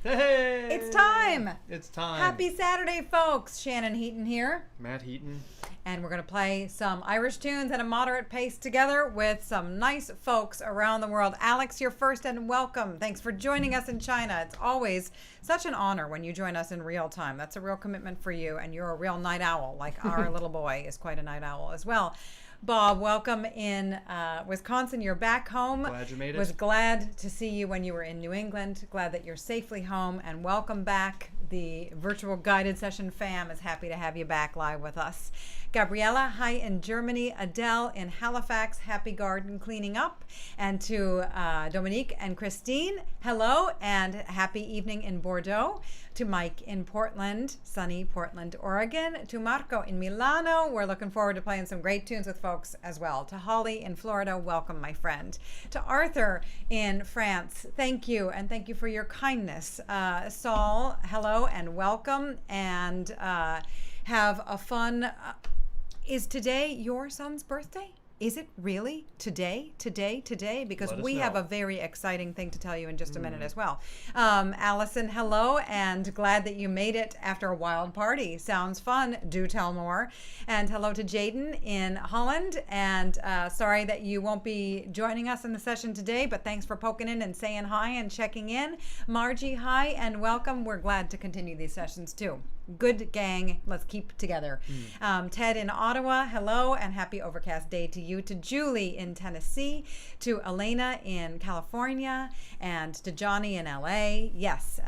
Hey! It's time! It's time. Happy Saturday, folks. Shannon Heaton here. Matt Heaton. And we're going to play some Irish tunes at a moderate pace together with some nice folks around the world. Alex, you're first and welcome. Thanks for joining us in China. It's always such an honor when you join us in real time. That's a real commitment for you, and you're a real night owl, like our little boy is quite a night owl as well. Bob, welcome in Wisconsin. You're back home. Glad you made it. Was glad to see you when you were in New England. Glad that you're safely home, and welcome back. The virtual guided session fam is happy to have you back live with us. Gabriella, hi in Germany. Adele in Halifax, happy garden cleaning up. And to Dominique and Christine, hello and happy evening in Bordeaux. To Mike in Portland, sunny Portland, Oregon. To Marco in Milano, we're looking forward to playing some great tunes with folks as well. To Holly in Florida, welcome, my friend. To Arthur in France, thank you, and thank you for your kindness. Saul, hello and welcome, and have a fun... is today your son's birthday? Is it really today? Because we have a very exciting thing to tell you in just a minute as well. Allison, hello, and glad that you made it after a wild party. Sounds fun. Do tell more. And hello to Jaden in Holland. And sorry that you won't be joining us in the session today, but thanks for poking in and saying hi and checking in. Margie, hi and welcome. We're glad to continue these sessions too. Good gang. Let's keep together. Ted in Ottawa, hello, and happy overcast day to you. To Julie in Tennessee, to Elena in California, and to Johnny in LA. Yes,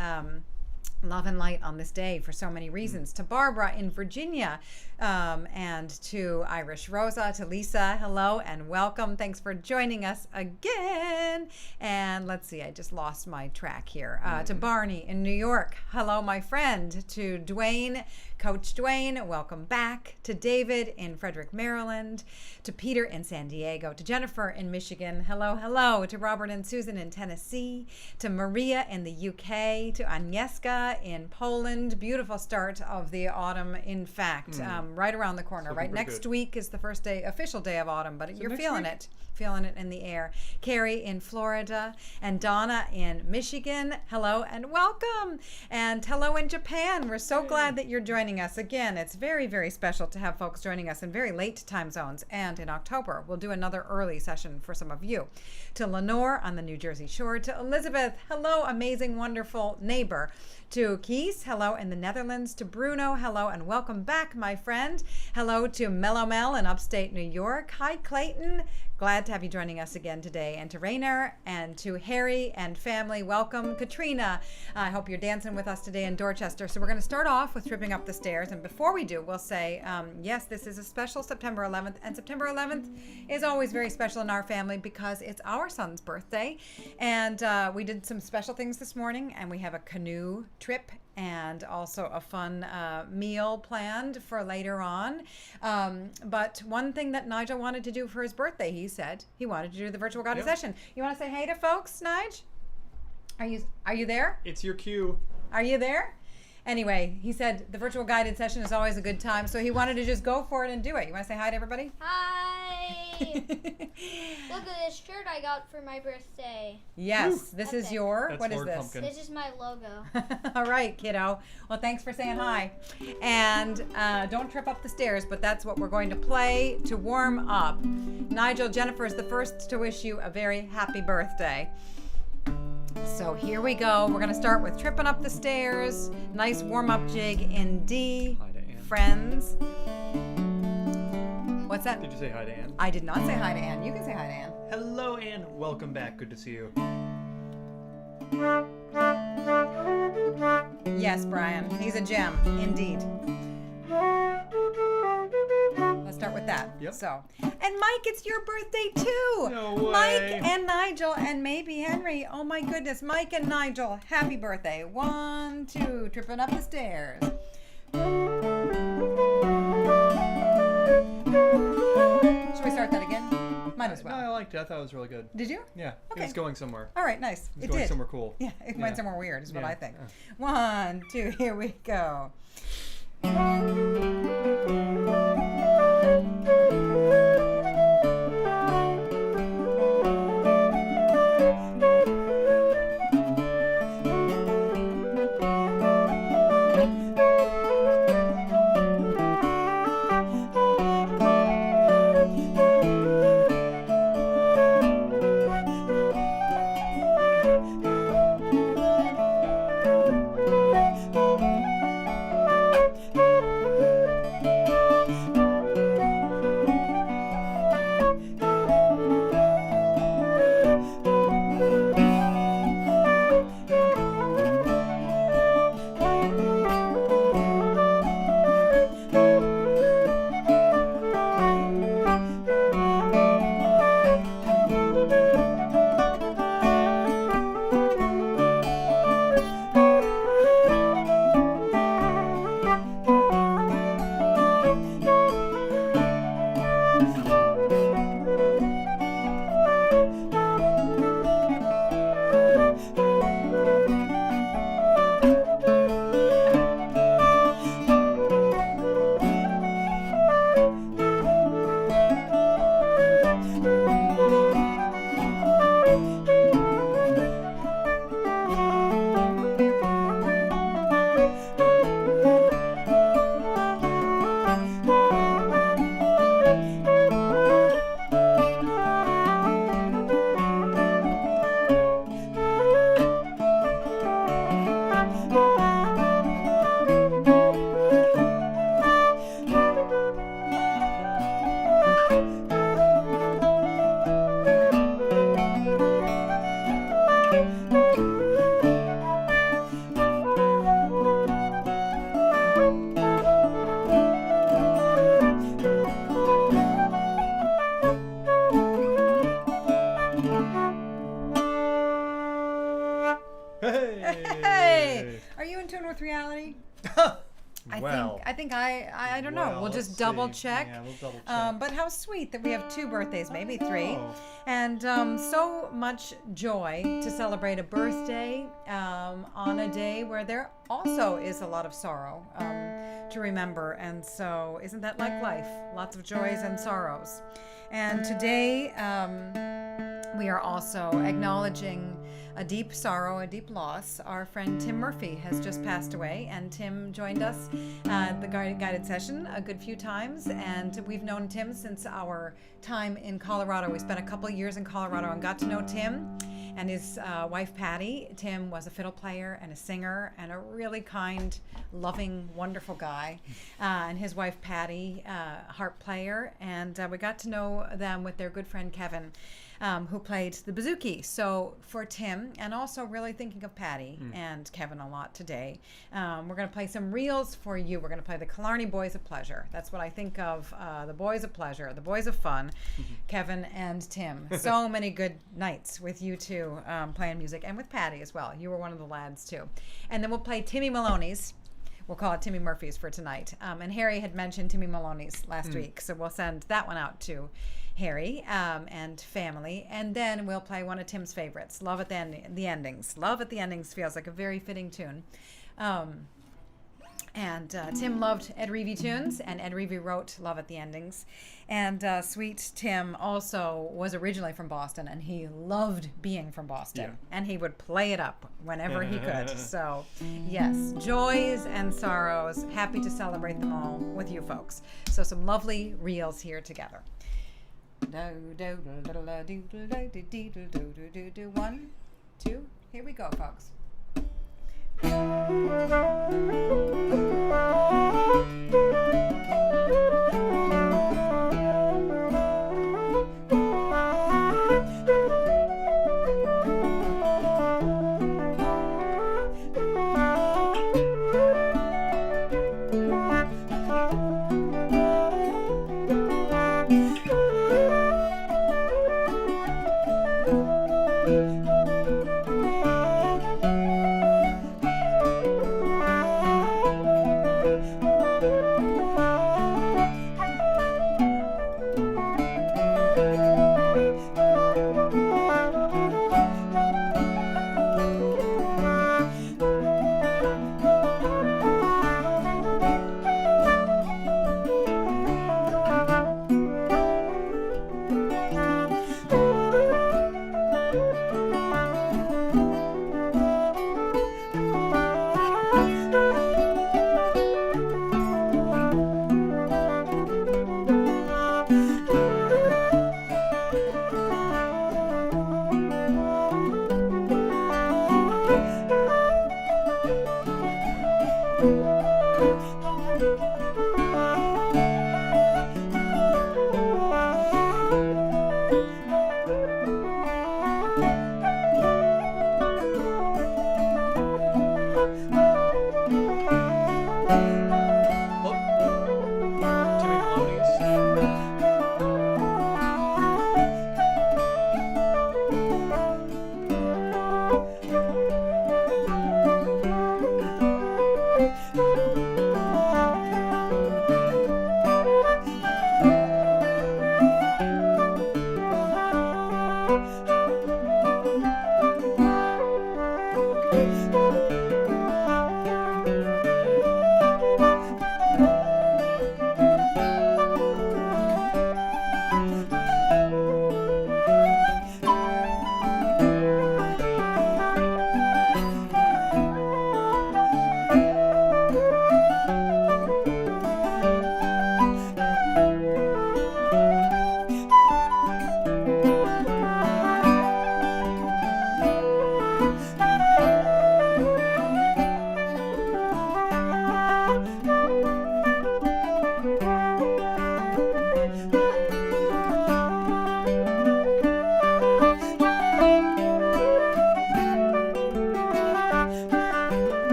love and light on this day for so many reasons. To Barbara in Virginia, and to Irish Rosa, to Lisa, hello and welcome. Thanks for joining us again. And let's see, I just lost my track here. To Barney in New York, hello, my friend. To Dwayne, Coach Dwayne, welcome back. To David in Frederick, Maryland. To Peter in San Diego. To Jennifer in Michigan, hello, hello. To Robert and Susan in Tennessee. To Maria in the UK. To Agnieszka in Poland. Beautiful start of the autumn, in fact. Right around the corner. Right next week is the first day, official day of autumn, but you're feeling it. Feeling it in the air. Carrie in Florida and Donna in Michigan. Hello and welcome. And hello in Japan. We're so glad that you're joining us. Again, it's very, very special to have folks joining us in very late time zones. And in October, we'll do another early session for some of you. To Lenore on the New Jersey shore. To Elizabeth, hello, amazing, wonderful neighbor. To Kees, hello in the Netherlands. To Bruno, hello and welcome back, my friend. Hello to Mellow Mel in upstate New York. Hi, Clayton. Glad to have you joining us again today. And to Rainer and to Harry and family, welcome. Katrina, I hope you're dancing with us today in Dorchester. So we're going to start off with Tripping Up the Stairs. And before we do, we'll say, yes, this is a special September 11th. And September 11th is always very special in our family because it's our son's birthday. And we did some special things this morning, and we have a canoe trip and also a fun meal planned for later on. But one thing that Nigel wanted to do for his birthday, he said he wanted to do the virtual guided session. You want to say hey to folks, Nige? Are you there? It's your cue. Are you there? Anyway, he said the virtual guided session is always a good time, so he wanted to just go for it and do it. You want to say hi to everybody? Hi! Look at this shirt I got for my birthday. Yes, this is your, That's what is Lord this? Pumpkin. This is my logo. All right, kiddo. Well, thanks for saying hi. And don't trip up the stairs, but that's what we're going to play to warm up. Nigel, Jennifer is the first to wish you a very happy birthday. So here we go. We're going to start with Tripping Up the Stairs. Nice warm-up jig in D. Hi to Anne. Friends. What's that? Did you say hi to Anne? I did not say hi to Anne. You can say hi to Anne. Hello, Anne. Welcome back. Good to see you. Yes, Brian. He's a gem, indeed. Let's start with that. Yep. So, and Mike, it's your birthday too. No way. Mike and Nigel and maybe Henry. Oh my goodness, Mike and Nigel, happy birthday. 1, 2, tripping up the stairs. Should we start that again? Might as well. No, I liked it. I thought it was really good. Did you? Yeah. Okay. It was going somewhere. All right, nice. It was It going did. somewhere cool. Yeah, it went somewhere weird is what Yeah. I think. 1, 2, here we go. I don't know. Well, We'll just let's double see. check. Yeah, we'll double check. But how sweet that we have 2 birthdays, maybe 3. Oh. And so much joy to celebrate a birthday on a day where there also is a lot of sorrow to remember. And so isn't that like life? Lots of joys and sorrows. And today we are also acknowledging a deep sorrow, a deep loss. Our friend Tim Murphy has just passed away, and Tim joined us at the guided session a good few times, and we've known Tim since our time in Colorado. We spent a couple of years in Colorado and got to know Tim and his wife Patty. Tim was a fiddle player and a singer and a really kind, loving, wonderful guy. And his wife Patty, harp player, and we got to know them with their good friend Kevin, who played the bouzouki. So for Tim, and also really thinking of Patty and Kevin a lot today, we're going to play some reels for you. We're going to play the Killarney Boys of Pleasure. That's what I think of, the Boys of Pleasure, the Boys of Fun, Kevin and Tim. So many good nights with you two playing music, and with Patty as well. You were one of the lads too. And then we'll play Timmy Moloney's. We'll call it Timmy Murphy's for tonight. And Harry had mentioned Timmy Moloney's last week, so we'll send that one out to Harry and family. And then we'll play one of Tim's favorites, Love at the Endings. Love at the Endings feels like a very fitting tune. And Tim loved Ed Reevy tunes, and Ed Reevy wrote Love at the Endings. And sweet Tim also was originally from Boston, and he loved being from Boston. Yeah. And he would play it up whenever he could. So, yes, joys and sorrows. Happy to celebrate them all with you folks. So some lovely reels here together. 1, 2, here we go, folks.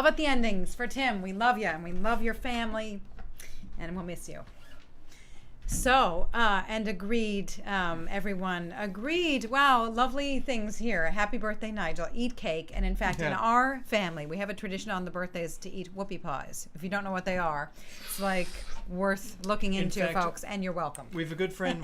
at the endings for Tim. We love you, and we love your family, and we'll miss you. So, and agreed, everyone agreed. Wow, lovely things here. Happy birthday, Nigel. Eat cake. And in fact, in our family, we have a tradition on the birthdays to eat whoopie pies. If you don't know what they are, it's like worth looking into, fact, folks, and you're welcome. We have a good friend,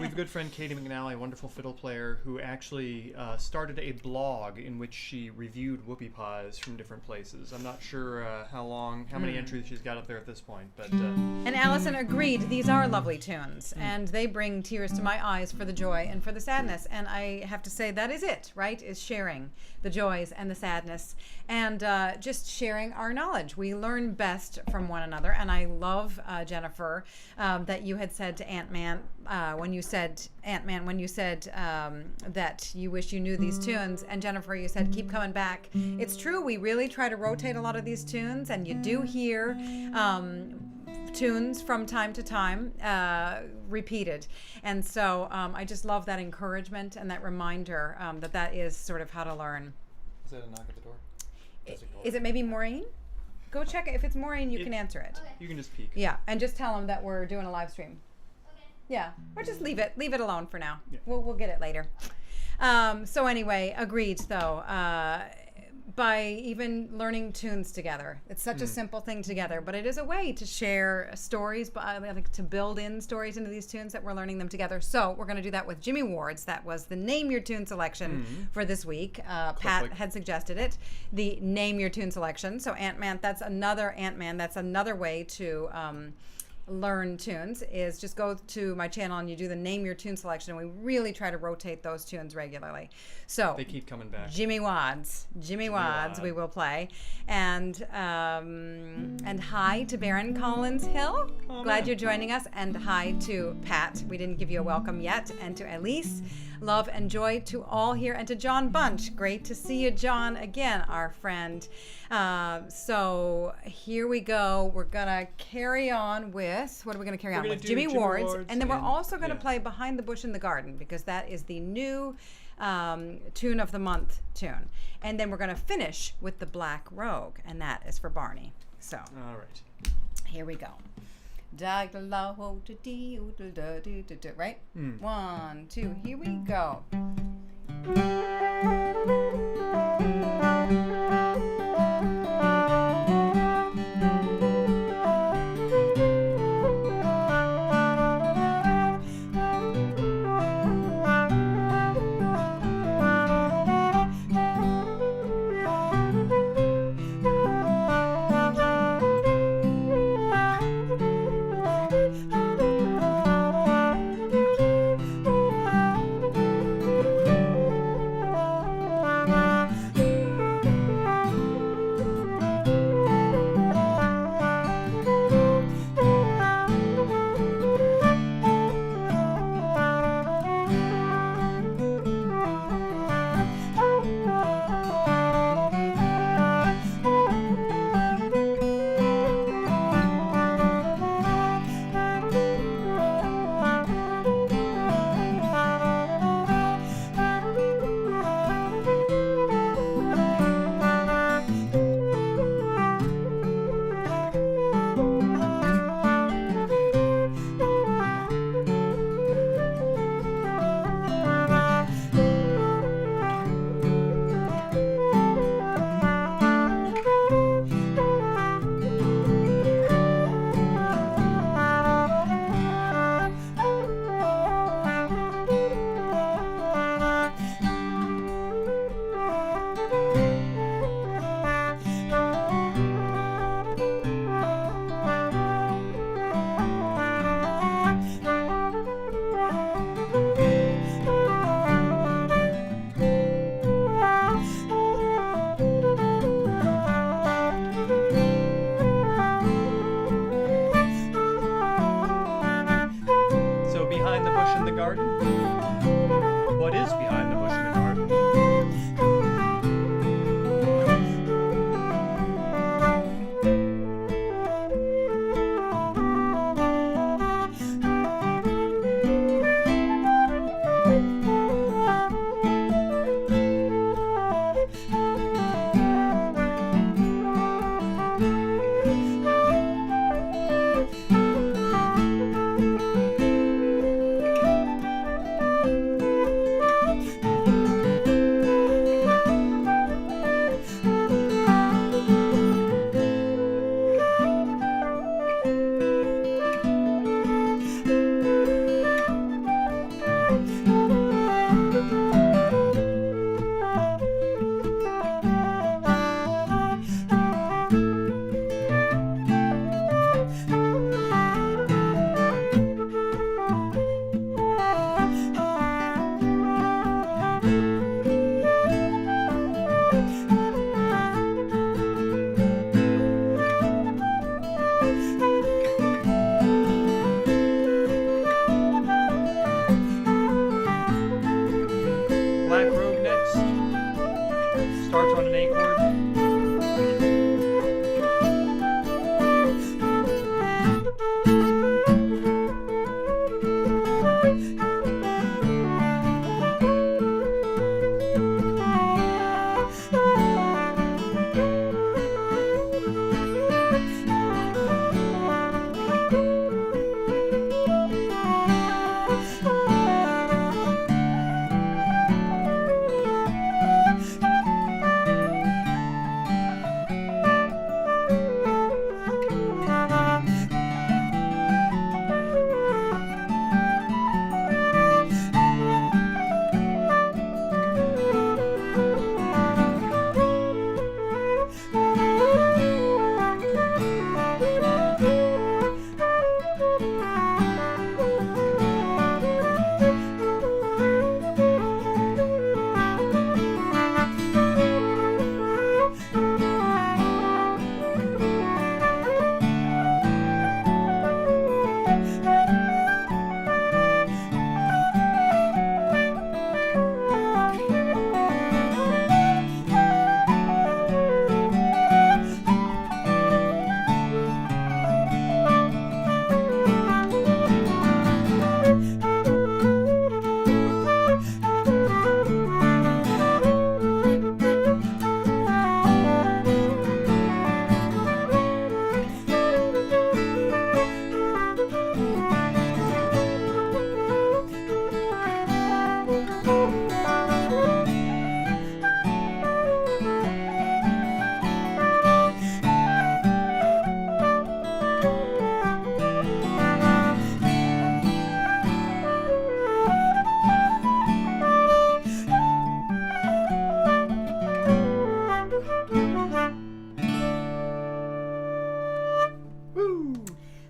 Katie McNally, a wonderful fiddle player, who actually started a blog in which she reviewed whoopie pies from different places. I'm not sure how many entries she's got up there at this point, but... And Allison agreed, these are lovely tunes. And they bring tears to my eyes for the joy and for the sadness. And I have to say that is it, right? Is sharing the joys and the sadness and just sharing our knowledge. We learn best from one another. And I love, Jennifer, that you had said to Ant-Man when you said that you wish you knew these tunes. And Jennifer, you said, keep coming back. It's true. We really try to rotate a lot of these tunes, and you do hear tunes from time to time repeated. And so I just love that encouragement and that reminder that is sort of how to learn. Is that a knock at the door? Is it maybe Maureen? Go check it. If it's Maureen, you can answer it. Okay. You can just peek. Yeah, and just tell them that we're doing a live stream. Okay. Yeah, or just leave it alone for now. Yeah. We'll get it later. So anyway, agreed though. By even learning tunes together. It's such a simple thing together, but it is a way to share stories, but to build in stories into these tunes that we're learning them together. So we're going to do that with Jimmy Ward's. That was the Name Your Tune selection for this week. Pat had suggested it, the Name Your Tune selection. So Ant-Man, that's another way to learn tunes, is just go to my channel and you do the Name Your Tune selection, and we really try to rotate those tunes regularly. So they keep coming back. Jimmy Wads we will play, and hi to Baron Collins Hill. Glad you're joining us, and hi to Pat. We didn't give you a welcome yet, and to Elise. Love and joy to all here, and to John Bunch. Great to see you, John, again, our friend. So here we go. We're gonna carry on with, what are we gonna carry on with? Jimmy Ward's, and then we're also gonna play Behind the Bush in the Garden, because that is the new tune of the month tune. And then we're gonna finish with the Black Rogue, and that is for Barney. So All right. here we go. Right? 1, 2, here we go.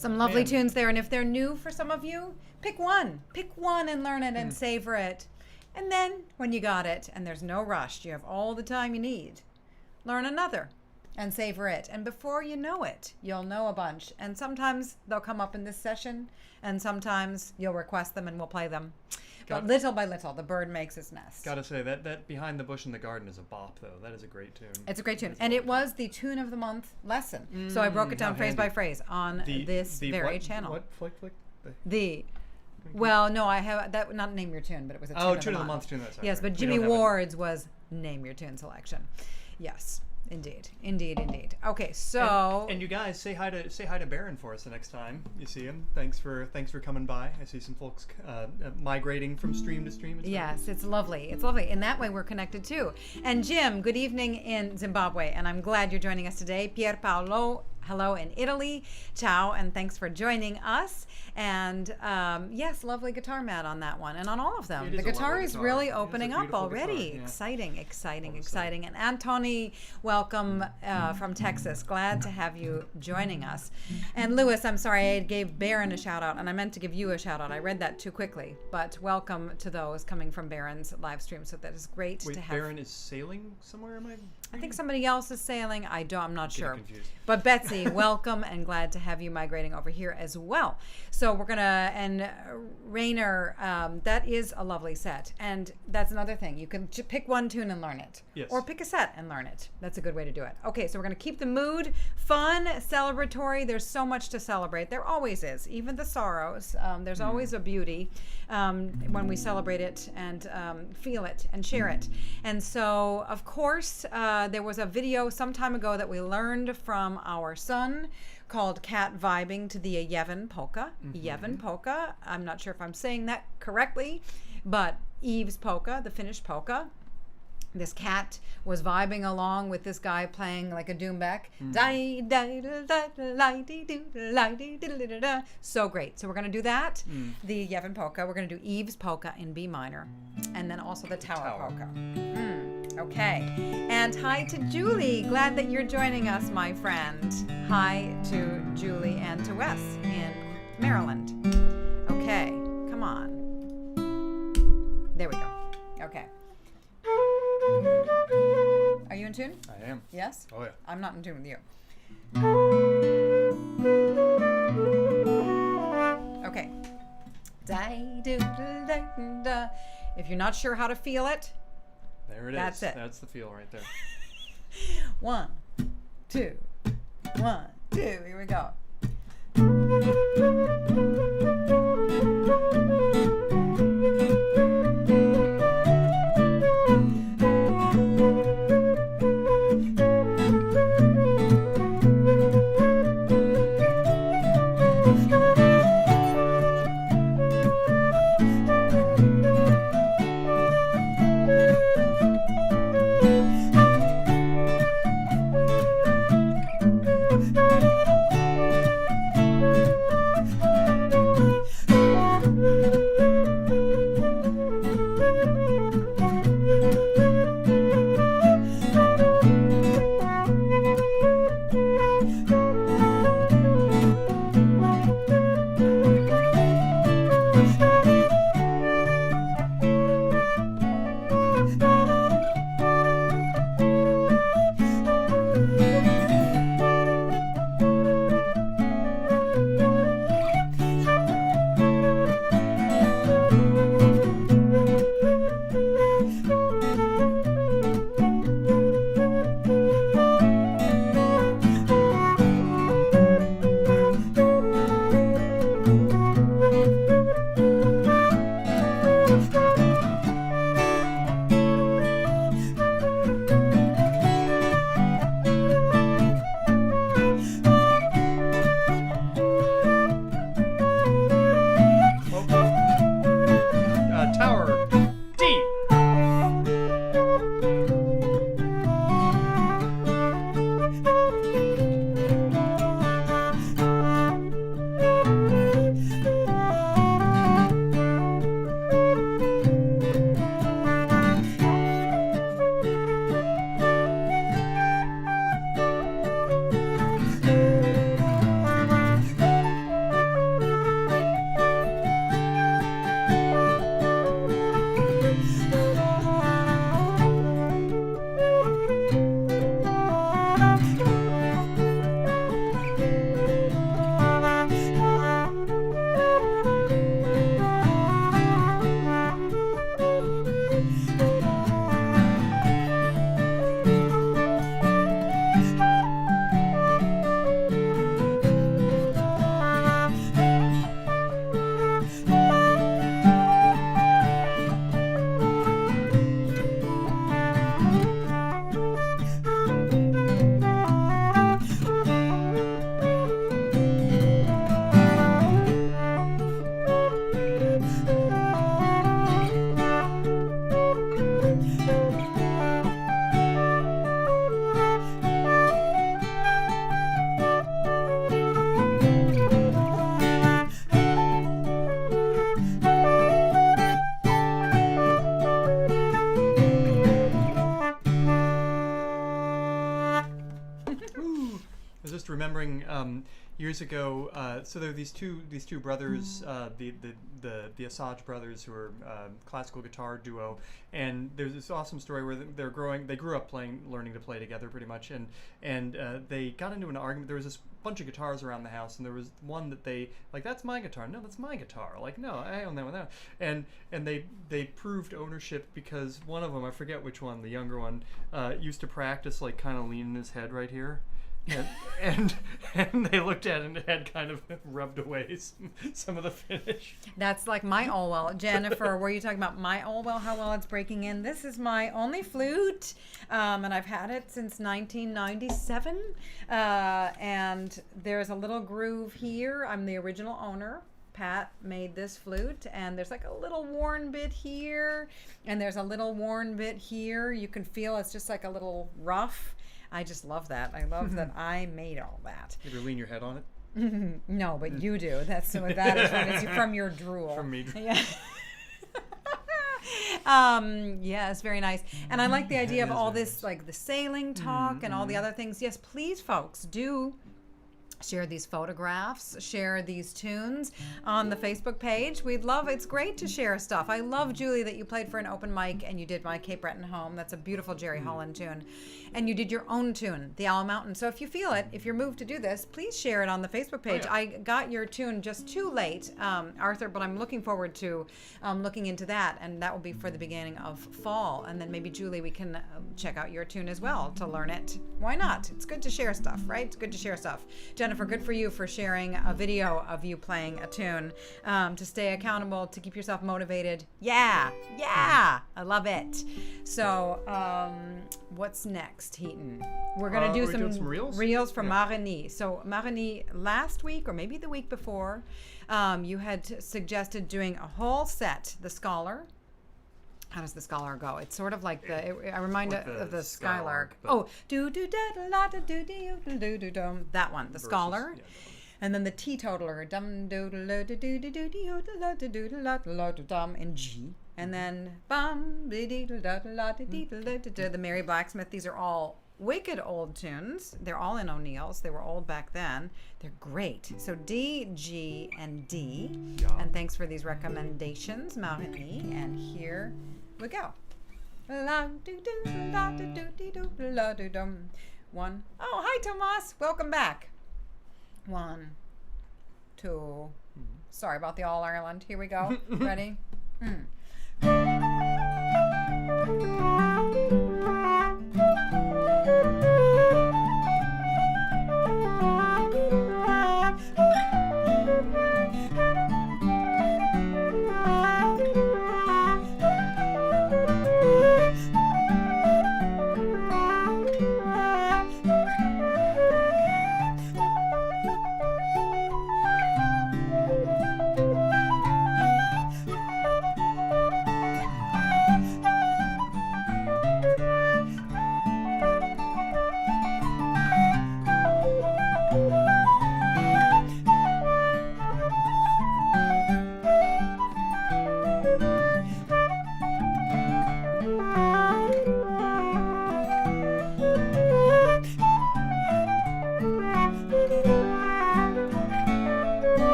Some lovely Man. tunes there. And if they're new for some of you, pick one. Pick one and learn it and savor it. And then when you got it and there's no rush, you have all the time you need, learn another and savor it. And before you know it, you'll know a bunch. And sometimes they'll come up in this session, and sometimes you'll request them and we'll play them. But little by little, the bird makes its nest. Gotta say, that Behind the Bush in the Garden is a bop, though. That is a great tune. It's a great tune. And it was the Tune of the Month lesson. So I broke it down phrase by phrase on this very channel. What? Flick? Well, no, I have that. Not Name Your Tune, but it was a Tune Tune of the Month. Tune. Yes, but Jimmy Ward's was Name Your Tune selection. Yes, indeed. Okay, so and you guys say hi to Baron for us the next time you see him. Thanks for coming by. I see some folks migrating from stream to stream. Yes, it's lovely. It's lovely. In that way, we're connected too. And Jim, good evening in Zimbabwe, and I'm glad you're joining us today. Pier Paolo, hello in Italy. Ciao, and thanks for joining us. And yes, lovely guitar mat on that one, and on all of them. The guitar is really opening up already. Guitar, yeah. Exciting. And Antony, welcome from Texas. Glad to have you joining us. And Lewis, I'm sorry, I gave Baron a shout out, and I meant to give you a shout out. I read that too quickly, but welcome to those coming from Baron's live stream. So that is great to have. Baron is sailing somewhere, I think somebody else is sailing. I'm not sure. Confused. But Betsy, welcome, and glad to have you migrating over here as well. So we're gonna, and Rainer, that is a lovely set, and that's another thing. You can pick one tune and learn it, yes. Or pick a set and learn it. That's a good way to do it. Okay, so we're gonna keep the mood fun, celebratory. There's so much to celebrate. There always is, even the sorrows. There's always a beauty when we celebrate it and feel it and share it. And so, of course, there was a video some time ago that we learned from our son called Cat Vibing to the Yevon Polka. Yevon Polka. I'm not sure if I'm saying that correctly, but Eve's polka, the Finnish polka. This cat was vibing along with this guy playing like a doombeck. So great. So we're going to do that. The Yevon polka. We're going to do Eve's polka in B minor. And then also the Taur polka. Okay. And hi to Julie. Glad that you're joining us, my friend. Hi to Julie and to Wes in Maryland. Okay. Come on. There we go. Okay. Are you in tune? I am. Yes? Oh, yeah. I'm not in tune with you. Okay. If you're not sure how to feel it, there it is. That's it. That's the feel right there. 1, 2, 1, 2. Here we go. was just remembering years ago. So there are these two brothers, the Assange brothers, who are classical guitar duo, and there's this awesome story where they grew up learning to play together pretty much, and they got into an argument. There was this bunch of guitars around the house, and there was one that they like, that's my guitar. No, that's my guitar. Like, no, I own that one. And they proved ownership because one of them, I forget which one, the younger one, used to practice like kind of leaning his head right here. And they looked at it and it had kind of rubbed away some of the finish. That's like my Olwell. Jennifer, were you talking about my Olwell, how well it's breaking in? This is my only flute, and I've had it since 1997. And there's a little groove here. I'm the original owner. Pat made this flute, and there's like a little worn bit here, and there's a little worn bit here. You can feel it's just like a little rough. I just love that. I love that I made all that. You ever lean your head on it? No, but you do. That is from your drool. From me. Yeah. Yes, very nice. And I like the idea of all this, like the sailing talk and all the other things. Yes, please, folks, do share these photographs, share these tunes on the Facebook page. It's great to share stuff. I love, Julie, that you played for an open mic and you did my Cape Breton Home. That's a beautiful Jerry Holland tune. And you did your own tune, the Owl Mountain. So if you feel it, if you're moved to do this, please share it on the Facebook page. Oh, yeah. I got your tune just too late, Arthur, but I'm looking forward to looking into that. And that will be for the beginning of fall. And then maybe, Julie, we can check out your tune as well to learn it. Why not? It's good to share stuff, right? It's good to share stuff. Jennifer, good for you for sharing a video of you playing a tune to stay accountable, to keep yourself motivated. Yeah, I love it. So what's next, Heaton? We're going to do some reels from Marigny. So Marigny, last week or maybe the week before, you had suggested doing a whole set, the Scholar. How does the Scholar go? It's sort of like I remind it of the Skylark. Oh, do do da da la da do do do do dum. That one, the Scholar. Yeah, and then the Teetotaler, dum do do do do do do do do do do do dum in G. And then bum da da da da the Merry Blacksmith. These are all wicked old tunes. They're all in O'Neill's. They were old back then. They're great. So D, G, and D. Yeah. And thanks for these recommendations, Marigny. And here we go. One. Oh, hi, Tomas. Welcome back. 1, 2. Sorry about the All Ireland. Here we go. Ready?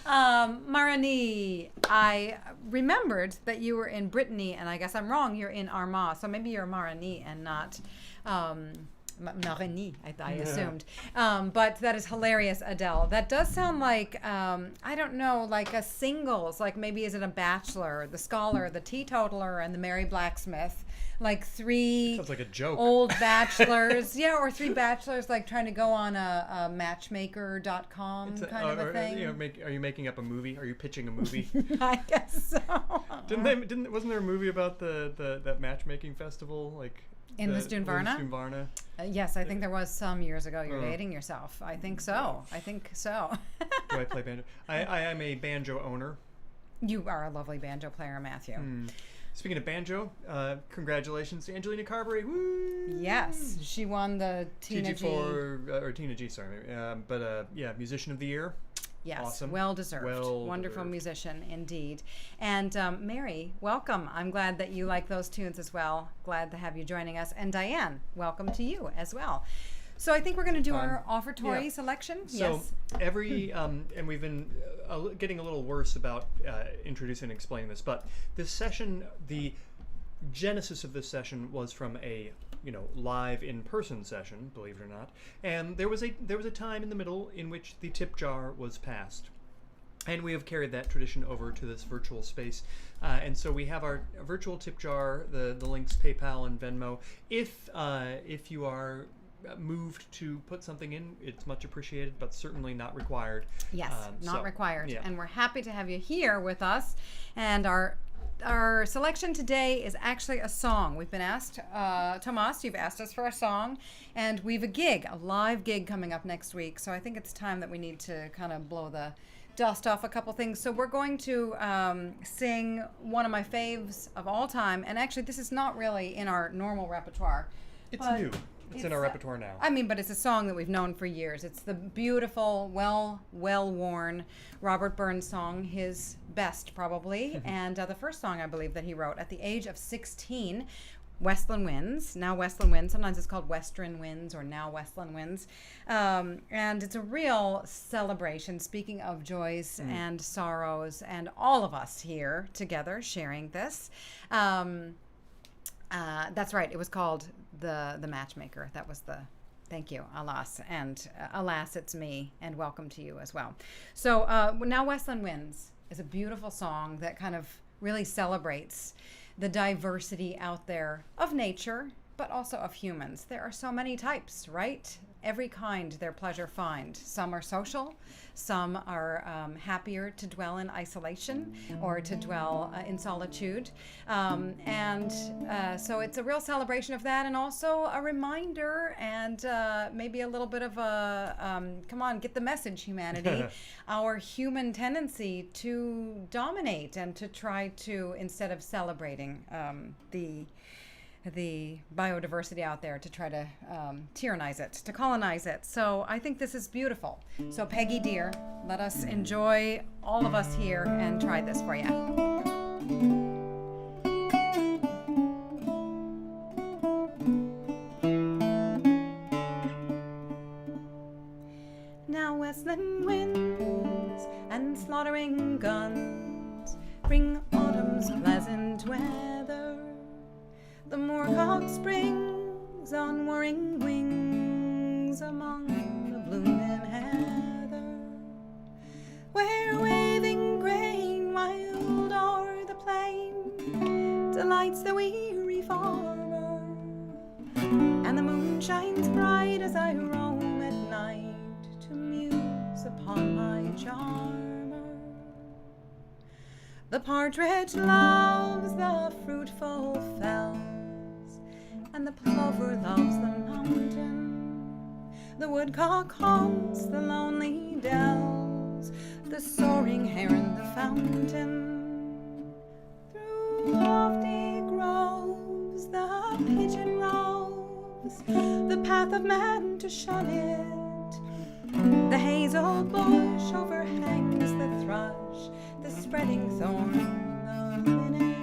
Marani, I remembered that you were in Brittany, and I guess I'm wrong. You're in Armagh, so maybe you're Marani and not Marani, I assumed. But that is hilarious, Adele. That does sound like, I don't know, like a singles, like maybe is it a Bachelor, the Scholar, the Teetotaler, and the Merry Blacksmith? Like three Sounds like a joke. old bachelors. Yeah, or three bachelors like trying to go on a matchmaker.com kind of a thing. Are you making up a movie? Are you pitching a movie? I guess so. Wasn't there a movie about that matchmatchmaking festival? Like In Lisdoonvarna? Lisdoonvarna? Yes, I think there was some years ago. You're dating yourself. I think so. Do I play banjo? I am a banjo owner. You are a lovely banjo player, Matthew. Speaking of banjo, congratulations to Angelina Carberry. Woo! Yes, she won the Tina G. or Tina G, sorry. Musician of the Year. Yes, awesome. Well deserved. Wonderful musician indeed. And Mary, welcome. I'm glad that you like those tunes as well. Glad to have you joining us. And Diane, welcome to you as well. So I think we're going to do our offertory selection. So every, and we've been getting a little worse about introducing and explaining this, but this session, the genesis of this session was from a live in-person session, believe it or not, and there was a time in the middle in which the tip jar was passed. And we have carried that tradition over to this virtual space. And so we have our virtual tip jar, the links PayPal and Venmo. If you are moved to put something in, it's much appreciated, but certainly not required. Yes, not required. Yeah. And we're happy to have you here with us. And our selection today is actually a song. We've been asked, Tomas, you've asked us for a song, and we've a live gig coming up next week. So I think it's time that we need to kind of blow the dust off a couple things. So we're going to sing one of my faves of all time. And actually, this is not really in our normal repertoire. It's new. It's in our repertoire now. I mean, but it's a song that we've known for years. It's the beautiful, well-worn Robert Burns song, his best probably, and the first song I believe that he wrote at the age of 16. Westlin Winds, now Westlin Winds. Sometimes it's called Western Winds or now Westlin Winds. And it's a real celebration, speaking of joys and sorrows, and all of us here together sharing this. That's right. It was called the Matchmaker. That was the thank you, alas, and alas, it's me, and welcome to you as well. So now Westlin Winds is a beautiful song that kind of really celebrates the diversity out there of nature, but also of humans. There are so many types, right? Every kind their pleasure find. Some are social, some are happier to dwell in isolation or to dwell in solitude. So it's a real celebration of that, and also a reminder and maybe a little bit of a, come on, get the message, humanity, our human tendency to dominate and to try to, instead of celebrating the biodiversity out there, to try to tyrannize it, to colonize it. So I think this is beautiful. So Peggy dear, let us enjoy, all of us here, and try this for you. Now Westlin winds and slaughtering guns bring autumn's pleasant weather. The moorcock springs on whirring wings among the blooming heather, where waving grain wild o'er the plain delights the weary farmer, and the moon shines bright as I roam at night to muse upon my charmer. The partridge loves the fruitful fells, and the plover loves the mountain. The woodcock haunts the lonely dells, the soaring heron the fountain. Through lofty groves the pigeon roves, the path of man to shun it. The hazel bush overhangs the thrush, the spreading thorn the linnet.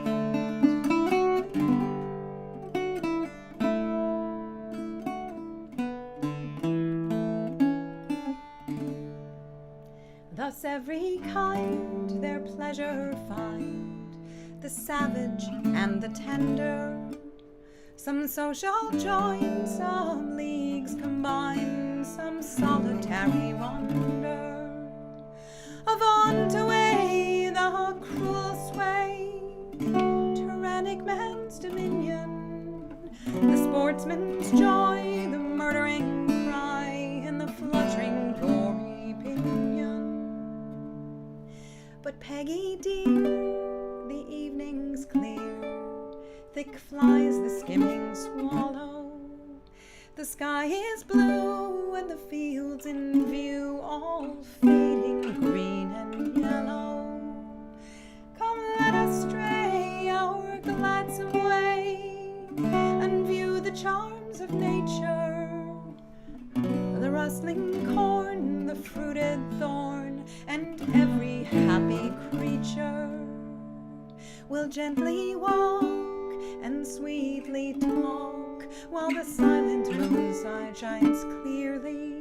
The Thus every kind their pleasure find, the savage and the tender. Some social join, some leagues combine, some solitary wander. Avaunt away the cruel sway, tyrannic man's dominion, the sportsman's joy, the murdering cry, and the fluttering gory pinion. But Peggy dear, the evening's clear, thick flies the skimming swallow, the sky is blue and the fields in view all fading green and yellow. Come let us stray our gladsome way and view the charms of nature, the rustling corn, the fruited thorn, and every happy creature. We'll gently walk and sweetly talk while the silent moonside shines clearly.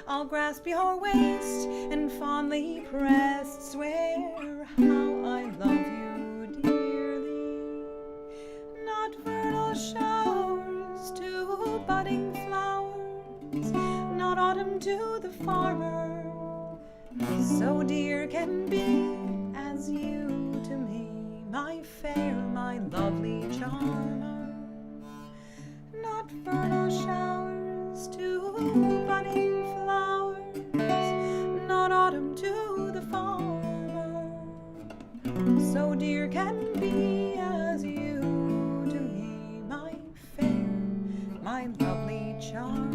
I'll grasp your waist and fondly pressed swear how I love you dearly. Not vernal showers to budding flowers, not autumn to the farmer, so dear can be as you to me, my fair, my lovely charmer. Not vernal showers to budding flowers, not autumn to the farmer, so dear can be as you to me, my fair, my lovely charmer.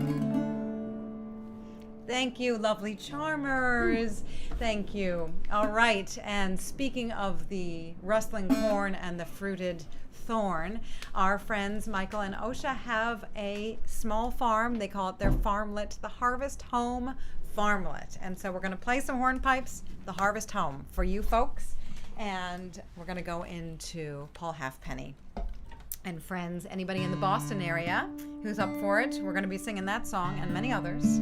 Thank you, lovely charmers. Thank you. All right, and speaking of the rustling corn and the fruited thorn, our friends Michael and Osha have a small farm. They call it their farmlet, the Harvest Home Farmlet. And so we're going to play some hornpipes, the Harvest Home, for you folks. And we're going to go into Paul Halfpenny. And friends, anybody in the Boston area who's up for it, we're going to be singing that song and many others.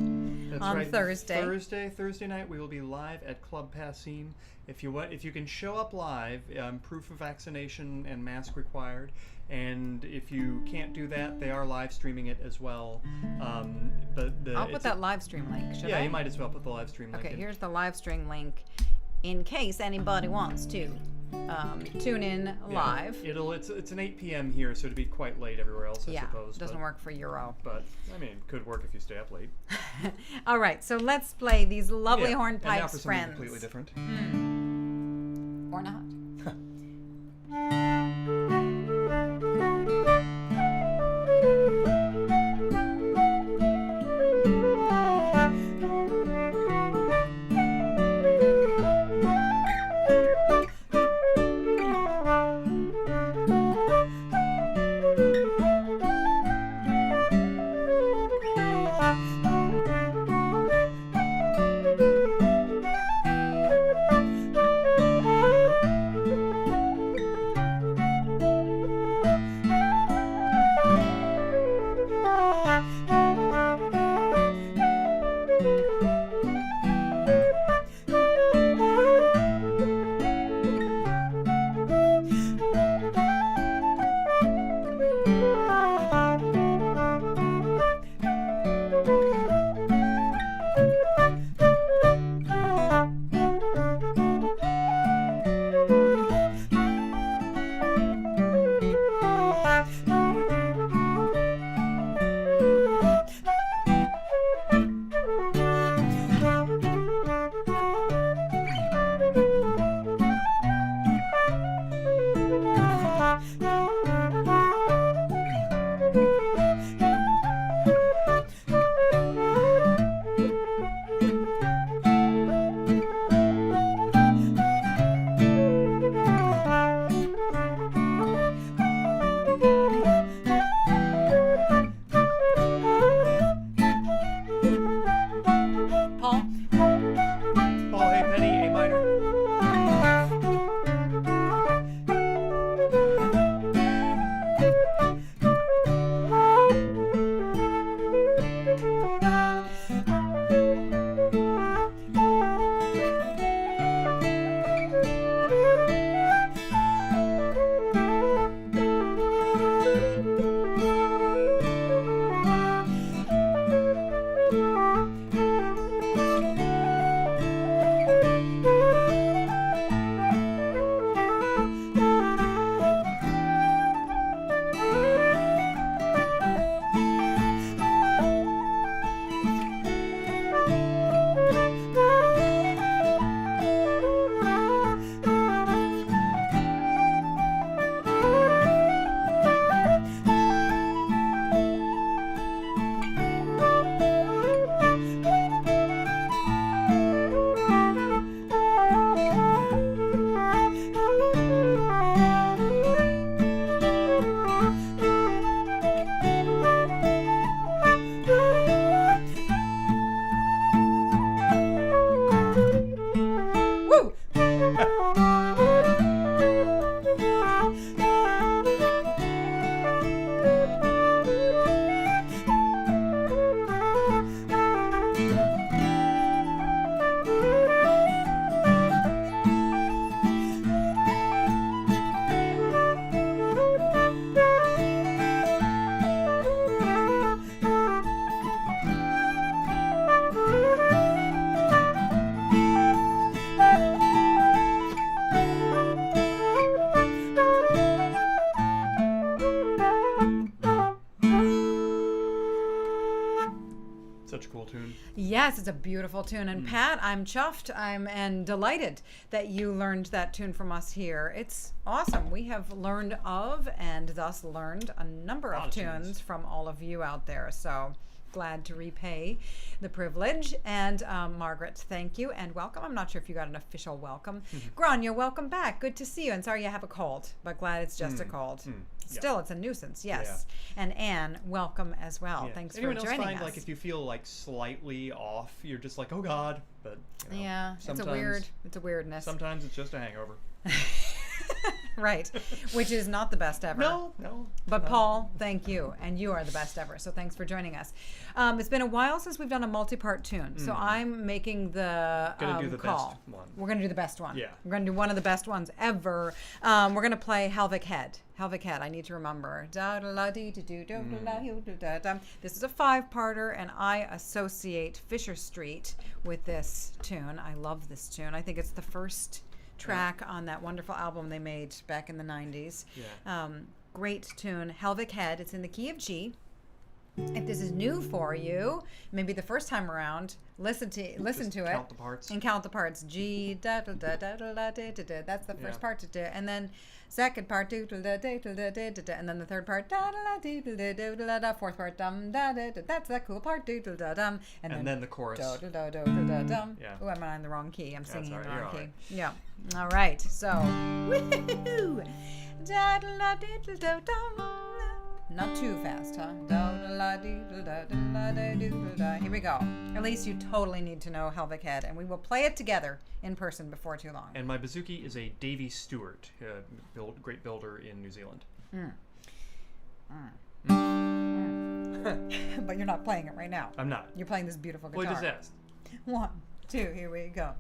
That's on right. Thursday. Thursday night, we will be live at Club Passim. If you can show up live, proof of vaccination and mask required. And if you can't do that, they are live streaming it as well. I'll put that live stream link. Should I? You might as well put the live stream link. Okay, in. here's the live stream link in case anybody wants to tune in live. It's an 8 p.m. here, so it'd be quite late everywhere else, I suppose. Doesn't work for Euro. But, I mean, it could work if you stay up late. All right, so let's play these lovely and now hornpipes, for something friends. completely different. Or not. Yes, it's a beautiful tune. And Pat, I'm chuffed. And delighted that you learned that tune from us here. It's awesome. We have learned of and thus learned a number of tunes from all of you out there. So glad to repay the privilege. And Margaret, thank you and welcome. I'm not sure if you got an official welcome. Grania, welcome back. Good to see you. And sorry you have a cold, but glad it's just a cold. Still, it's a nuisance, yes. Yeah. And Anne, welcome as well. Yeah. Thanks Anyone for joining else find, us. Like, if you feel like slightly off, you're just like, oh God. But yeah, it's a weirdness. Sometimes it's just a hangover. Right, which is not the best ever. No. But Paul, thank you, and you are the best ever. So thanks for joining us. It's been a while since we've done a multi-part tune, so I'm making the gonna do the call. Best one. We're gonna do the best one. Yeah, we're gonna do one of the best ones ever. We're gonna play Helvic Head. Helvic Head. I need to remember. This is a 5-parter, and I associate Fisher Street with this tune. I love this tune. I think it's the first track on that wonderful album they made back in the 90s. Yeah. Great tune. Helvic Head. It's in the key of G. If this is new for you, maybe the first time around, listen to it. Count the parts. And count the parts. G, da, da, da, da, da, da, da, da. That's the first part. And then second part, do, da, da, da, da, da, da, and then the third part, da, da, da, da, da, da, da, fourth part, dum, da, da, da, that's that cool part, do, da, da, dum. And then the chorus. Da, da, da, da, da, dum. Yeah. Oh, I'm in the wrong key. I'm singing in the wrong key. Right. Yeah. All right. So, woohoo! Da, da, da, da, da, dum. Not too fast, huh? Here we go. At least you totally need to know Helvic Head, and we will play it together in person before too long. And my bouzouki is a Davy Stewart, great builder in New Zealand. But you're not playing it right now. I'm not. You're playing this beautiful guitar. Well, just asked. 1, 2, here we go.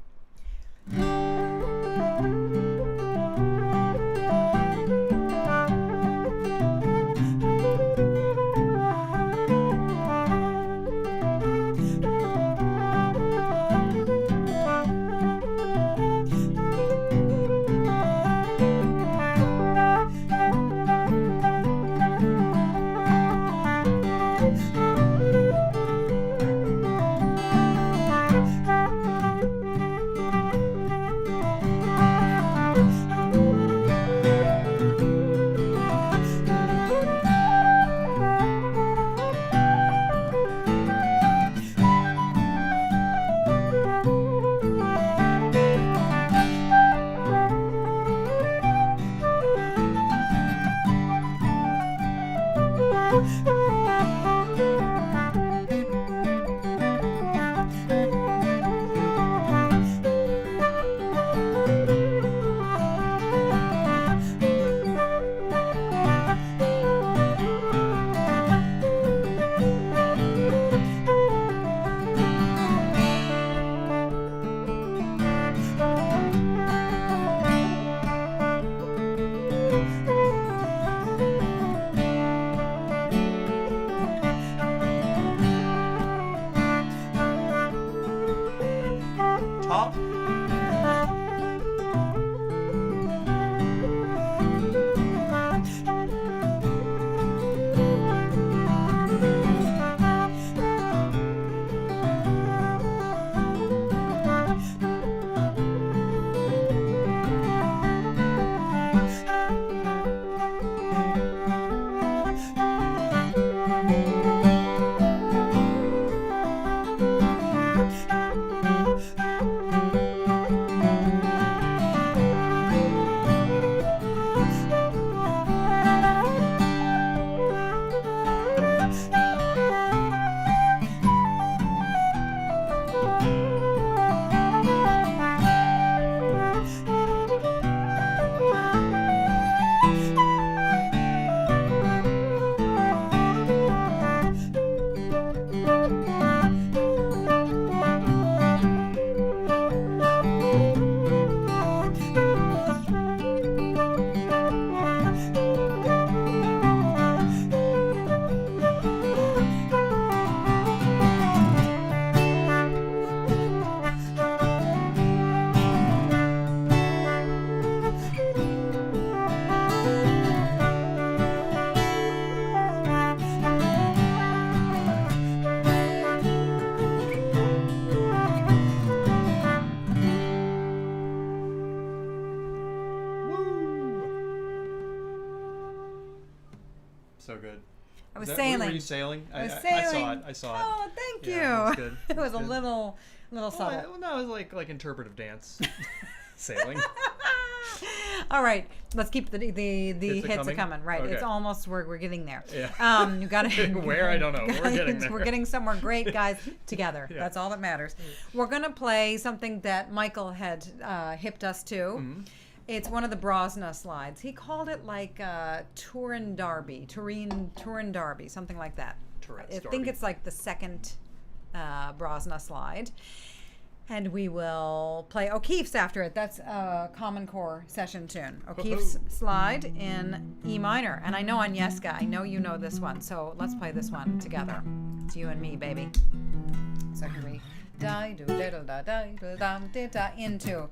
so good. I was Were sailing. you sailing? I was I sailing. saw it. Oh, thank you. Yeah, it was good. It was a good. little subtle. Well, no, it was like interpretive dance. Sailing. All right, let's keep the hits coming? coming. Right, Okay. it's almost we're getting there. Yeah. You got to Where I don't know. We're getting there. We're getting somewhere great, guys. Together. Yeah. That's all that matters. We're gonna play something that Michael had hipped us to. Mm-hmm. It's one of the Brosna slides. He called it like Toureendarby, Toureendarby, something like that. Tourette's I think Darby. it's like the second Brosna slide. And we will play O'Keefe's after it. That's a Common Core session tune. O'Keefe's slide in E minor. And I know Agnieszka, I know you know this one. So let's play this one together. It's you and me, baby. So here we into.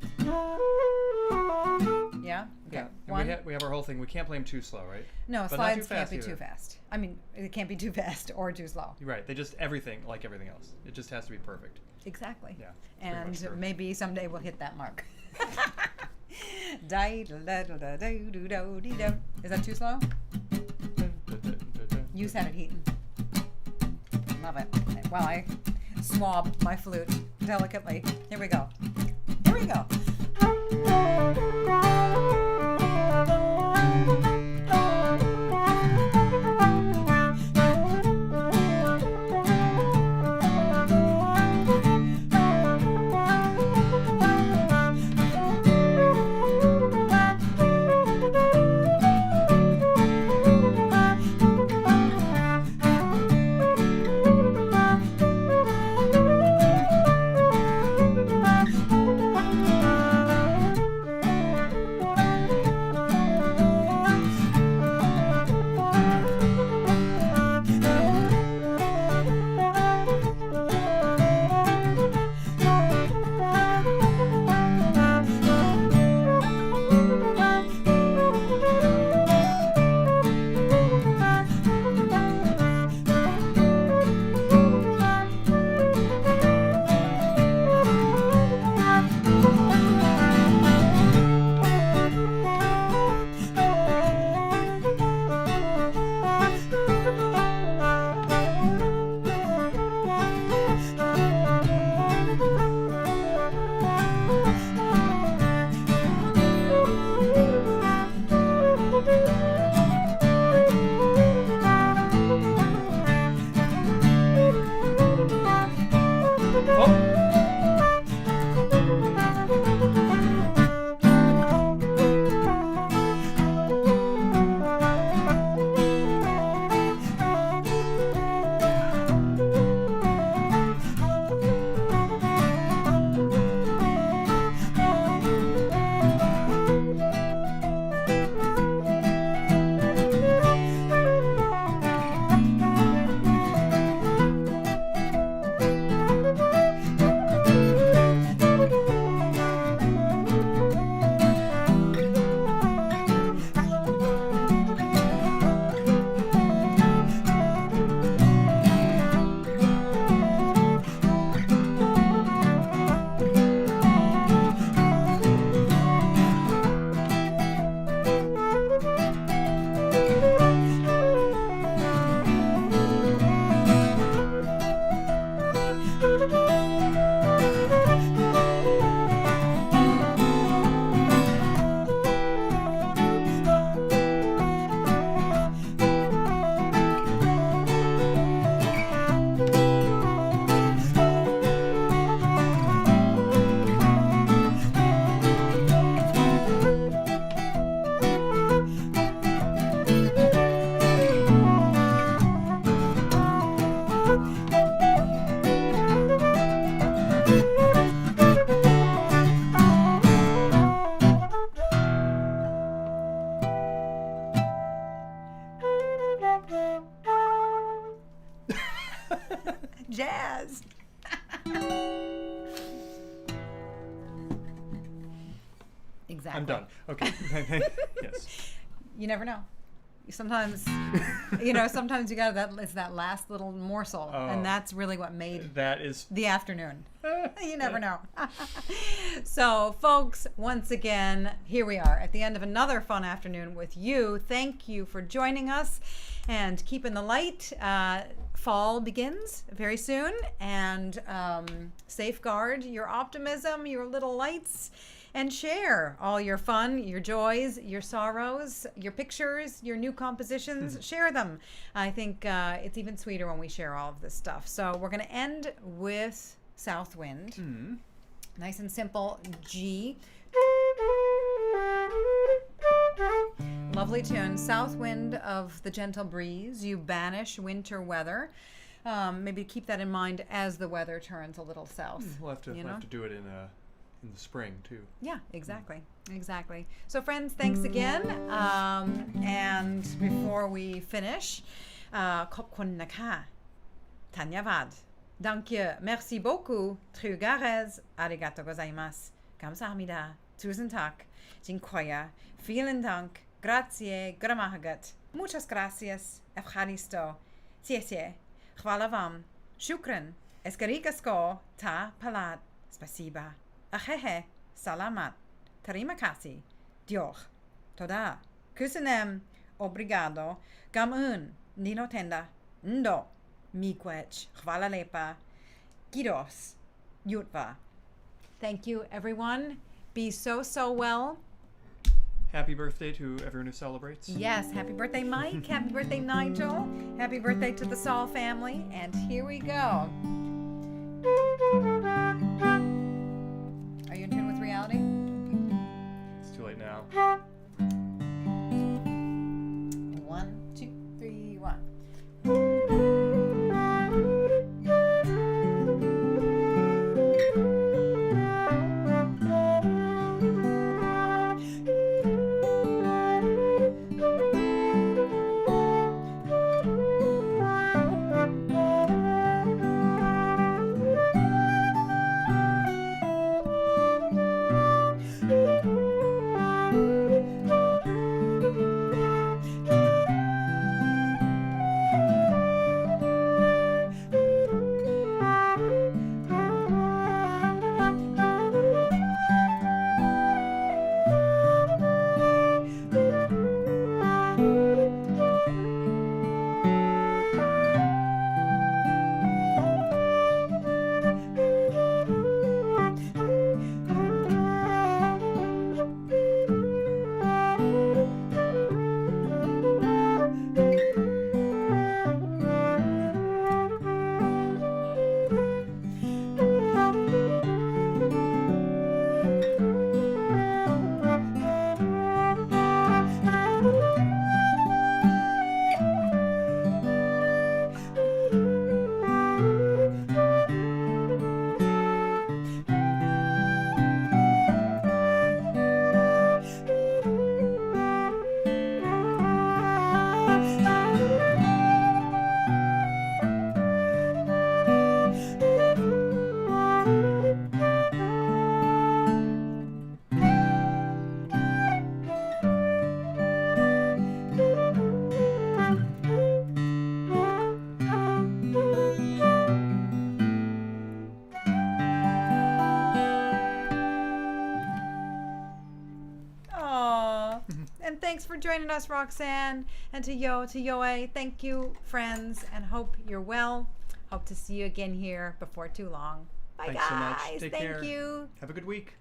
Yeah? Okay. Yeah. And One. we have our whole thing. We can't play them too slow, right? No, But not slides too can't fast be either. too fast. I mean, it can't be too fast or too slow. You're right. They just everything like everything else. It just has to be perfect. Exactly. Yeah. Pretty much And true. maybe someday we'll hit that mark. Is that too slow? You said it, Heaton. Love it. While I swab my flute delicately. Here we go. Here we go. Jazz. Exactly. I'm done. Okay. Yes. You never know. sometimes, sometimes you got it's that last little morsel, and that's really what made that is the afternoon. You never know. So, folks, once again, here we are at the end of another fun afternoon with you. Thank you for joining us and keeping the light. Fall begins very soon, and safeguard your optimism, your little lights, and share all your fun, your joys, your sorrows, your pictures, your new compositions. Share them. I think it's even sweeter when we share all of this stuff. So we're going to end with Southwind. Nice and simple. G. Lovely tune. Southwind of the gentle breeze. You banish winter weather. Maybe keep that in mind as the weather turns a little south. We'll have to do it in the spring too. Yeah, exactly. So, friends, thanks again. And before we finish, Kopkun Naka, Tanyavad. Danke, merci beaucoup, Trugarez, arigato gozaimasu, kamsahamnida, tusen tak, dziękuję, vielen Dank, grazie, gramahagat, muchas gracias, efcharisto, ciecie, chwala wam, shukran, eskarikasko, ta palat, spasiba, ahehe, salamat, terima kasih, dioch, toda, kusanem, obrigado, gamun, ninotenda, ndo, miigwech, chwala lepa, gidos, yutva. Thank you, everyone. Be so well. Happy birthday to everyone who celebrates. Yes, happy birthday, Mike. Happy birthday, Nigel. Happy birthday to the Saul family. And here we go. Are you in tune with reality? It's too late now. 1, 2, 3, 1. Thanks for joining us, Roxanne, and to Yoe. Thank you, friends, and hope you're well. Hope to see you again here before too long. Bye, Thanks guys. so much. Take care. Thank you. Have a good week.